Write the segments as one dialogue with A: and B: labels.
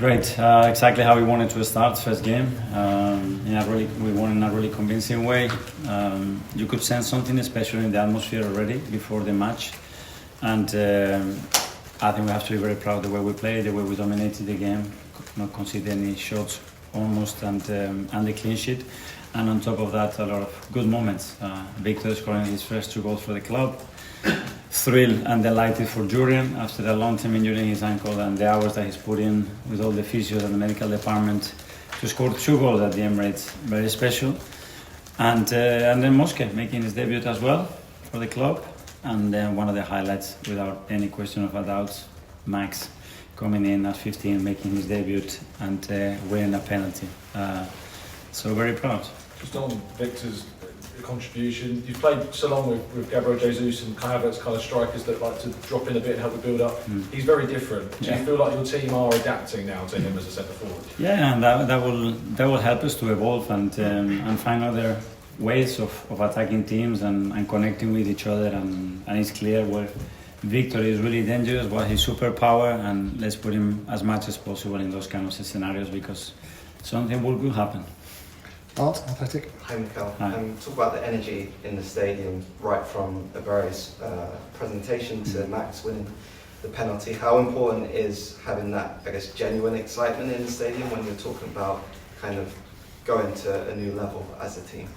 A: Great, exactly how we wanted to start first game. We won in a really convincing way. You could sense something special in the atmosphere already before the match, and I think we have to be very proud of the way we played, the way we dominated the game, not conceded any shots almost, and the clean sheet. And on top of that, a lot of good moments. Viktor scoring his first 2 goals for the club. Thrilled and delighted for Jurrien after a long-term injury in his ankle and the hours that he's put in with all the physios and the medical department to score 2 goals at the Emirates. Very special. And then Moske making his debut as well for the club. And then one of the highlights, without any question of a doubt, Max coming in at 15, making his debut and winning a penalty. So very proud.
B: Just on Viktor's contribution, you've played so long with Gabriel Jesus and Havertz, kind of strikers that like to drop in a bit and help the build up. He's very different. Do you feel like your team are adapting now to him as a centre forward?
A: Yeah, and that will help us to evolve and find other ways of attacking teams and connecting with each other. And it's clear where Viktor is really dangerous, what his superpower, and let's put him as much as possible in those kind of scenarios because something will happen.
C: Art, emphatic.
D: Hi Mikel. Talk about the energy in the stadium right from Eberechi's presentation to Max winning the penalty. How important is having that, I guess, genuine excitement in the stadium when you're talking about kind of going to a new level as a team?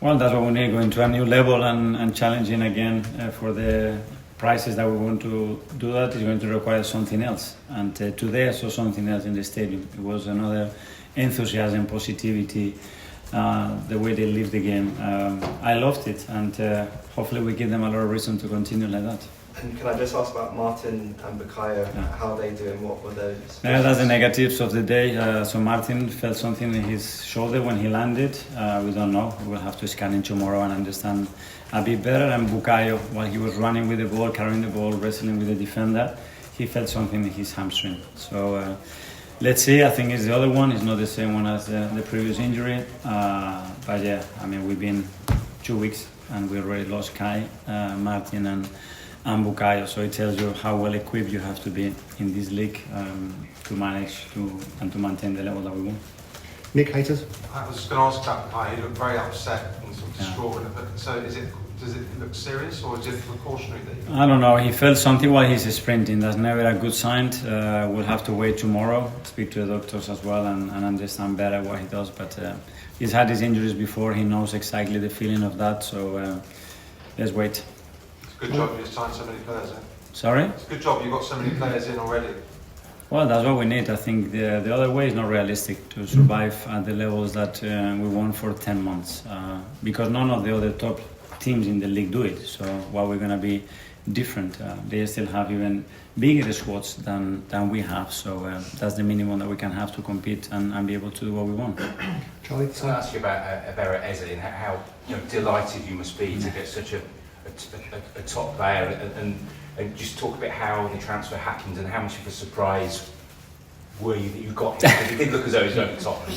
A: Well, that's what we need, going to a new level and challenging again for the prices that we want to do. That is going to require something else. And today I saw something else in the stadium. It was another enthusiasm, positivity, the way they live the game. I loved it, and hopefully we give them a lot of reason to continue like that.
D: And can I just ask about Martin and Bukayo? How are they doing? What were those?
A: Yeah, that's the negatives of the day. So Martin felt something in his shoulder when he landed. We don't know. We'll have to scan him tomorrow and understand a bit better. And Bukayo, while he was running with the ball, carrying the ball, wrestling with the defender, he felt something in his hamstring. So let's see. I think it's the other one. It's not the same one as the previous injury. But yeah, I mean, we've been 2 weeks and we already lost Kai, Martin and Bukayo. So it tells you how well equipped you have to be in this league to manage to maintain the level that we want.
C: Nick, haters?
E: I was just going to ask about Bukayo. He looked very upset and sort of distraught. So does it look serious or is it precautionary?
A: I don't know. He felt something while he's sprinting. That's never a good sign. We'll have to wait tomorrow, speak to the doctors as well and understand better what he does. But he's had his injuries before. He knows exactly the feeling of that. So let's wait.
E: It's a good job you've signed so many players in.
A: Sorry?
E: It's a good job you've got so many players in already.
A: Well, that's what we need. I think the other way is not realistic to survive at the levels that we won for 10 months because none of the other top teams in the league do it. So why we're going to be different? They still have even bigger squads than we have. So that's the minimum that we can have to compete and be able to do what we want.
C: Charlie,
F: can I ask you about Eberechi Eze and how delighted you must be to get such a top player and just talk about how the transfer happened and how much of a surprise were you that you got him? Because it did look as though he was over the top.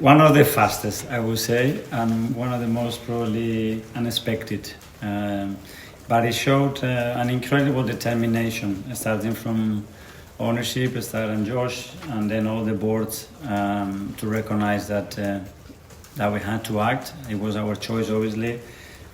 A: One of the fastest, I would say, and one of the most probably unexpected. But it showed an incredible determination, starting from ownership, starting Josh, and then all the boards to recognize that we had to act. It was our choice, obviously,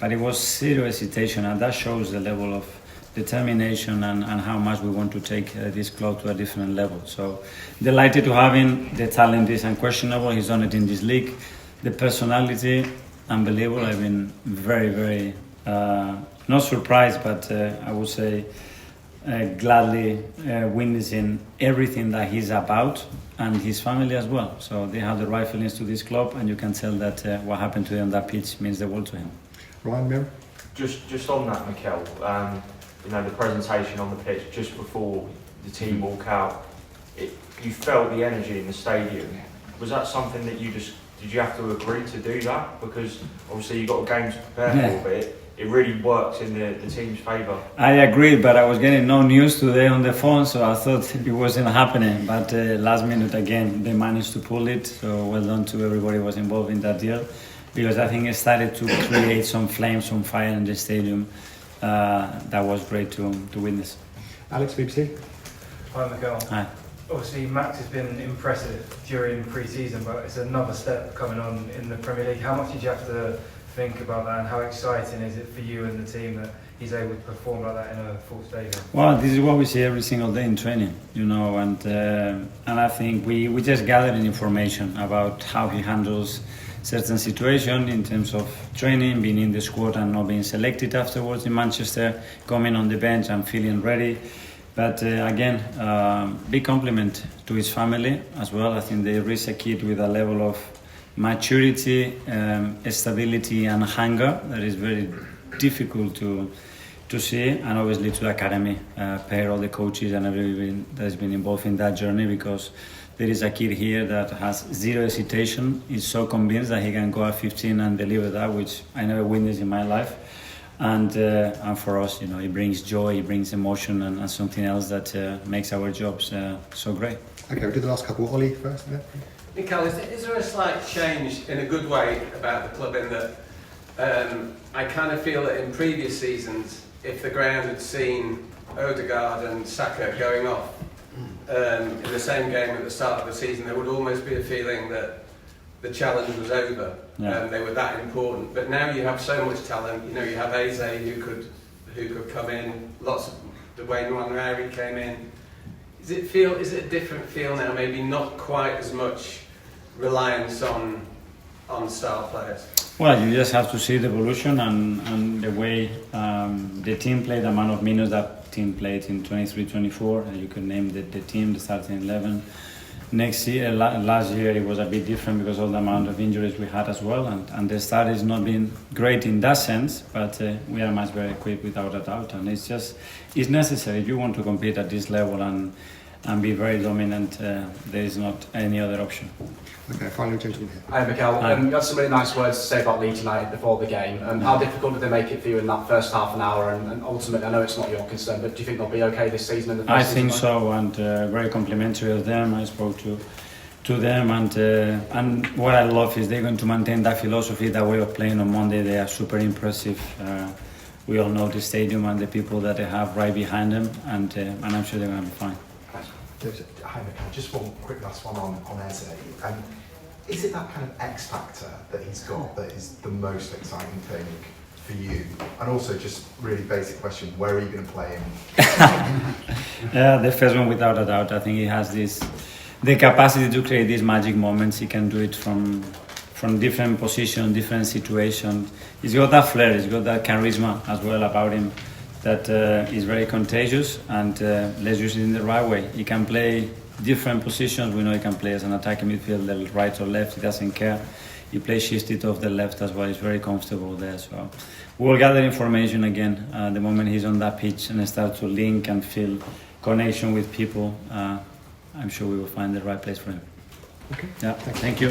A: but it was serious hesitation, and that shows the level of determination and how much we want to take this club to a different level. So delighted to have him. The talent is unquestionable. He's done it in this league. The personality, unbelievable. I've been very, very not surprised, but I would say gladly witnessing everything that he's about and his family as well. So they have the right feelings to this club, and you can tell that what happened to them on that pitch means the world to him.
C: Ryan, Mir?
G: Just on that, Mikel, the presentation on the pitch just before the team walk out, you felt the energy in the stadium. Was that something that did you have to agree to do that? Because obviously you've got a game to prepare for, but it really works in the team's favour. I
A: agreed, but I was getting no news today on the phone, so I thought it wasn't happening. But last minute again, they managed to pull it. So well done to everybody who was involved in that deal, because I think it started to create some flame, some fire in the stadium. That was great to witness.
C: Alex, BBC.
B: Hi Mikel.
A: Hi.
H: obviously Max has been impressive during pre-season, but it's another step coming on in the Premier League. How much did you have to think about that, and how exciting is it for you and the team that he's able to perform like that in a full stadium?
A: Well, this is what we see every single day in training, you know, and I think we just gathering information about how he handles certain situations in terms of training, being in the squad and not being selected afterwards in Manchester, coming on the bench and feeling ready. But again, big compliment to his family as well. I think they raised a kid with a level of maturity, stability and hunger that is very difficult to see, and obviously to the academy, pair all the coaches and everyone that has been involved in that journey, because there is a kid here that has zero hesitation, is so convinced that he can go at 15 and deliver that, which I never witnessed in my life. And for us, you know, it brings joy, it brings emotion, and something else that makes our jobs so great.
C: Okay, we'll do the last couple. Ollie first. Yeah.
I: Mikel, is there a slight change in a good way about the club in that I kind of feel that in previous seasons, if the ground had seen Ødegaard and Saka going off in the same game at the start of the season, there would almost be a feeling that the challenge was over.
A: Yeah.
I: They were that important. But now you have so much talent. You know, you have Eze who could come in. Lots of Ethan Nwaneri came in. Is it a different feel now? Maybe not quite as much reliance on star players.
A: Well, you just have to see the evolution and the way the team played, the amount of minutes that team played in 23-24. You can name the team, the starting 11. Next year, last year it was a bit different because of the amount of injuries we had as well, and the start has not been great in that sense, but we are much better equipped without a doubt, and it's necessary if you want to compete at this level and be very dominant. There is not any other option.
C: Okay, final gentleman here.
J: Hi Mikel, you had some really nice words to say about Leeds United before the game. How difficult did they make it for you in that first half an hour? And ultimately, I know it's not your concern, but do you think they'll be okay this season? In the first
A: I
J: season
A: think so, and very complimentary of them. I spoke to them, and what I love is they're going to maintain that philosophy, that way of playing on Monday. They are super impressive. We all know the stadium and the people that they have right behind them, and I'm sure they're going to be fine.
K: Hi Mikel, just one quick last one on Eze. Is it that kind of X factor that he's got that is the most exciting thing for you? And also, just really basic question, where are you going to play him?
A: Yeah, the first one without a doubt. I think he has the capacity to create these magic moments. He can do it from different positions, different situations. He's got that flair, he's got that charisma as well about him that is very contagious, and let's use it in the right way. He can play different positions. We know he can play as an attacking midfielder, right or left, he doesn't care. He plays shifted off the left as well, he's very comfortable there. So we'll gather information again the moment he's on that pitch and start to link and feel connection with people. I'm sure we will find the right place for him.
C: Okay.
A: Yeah, thank you.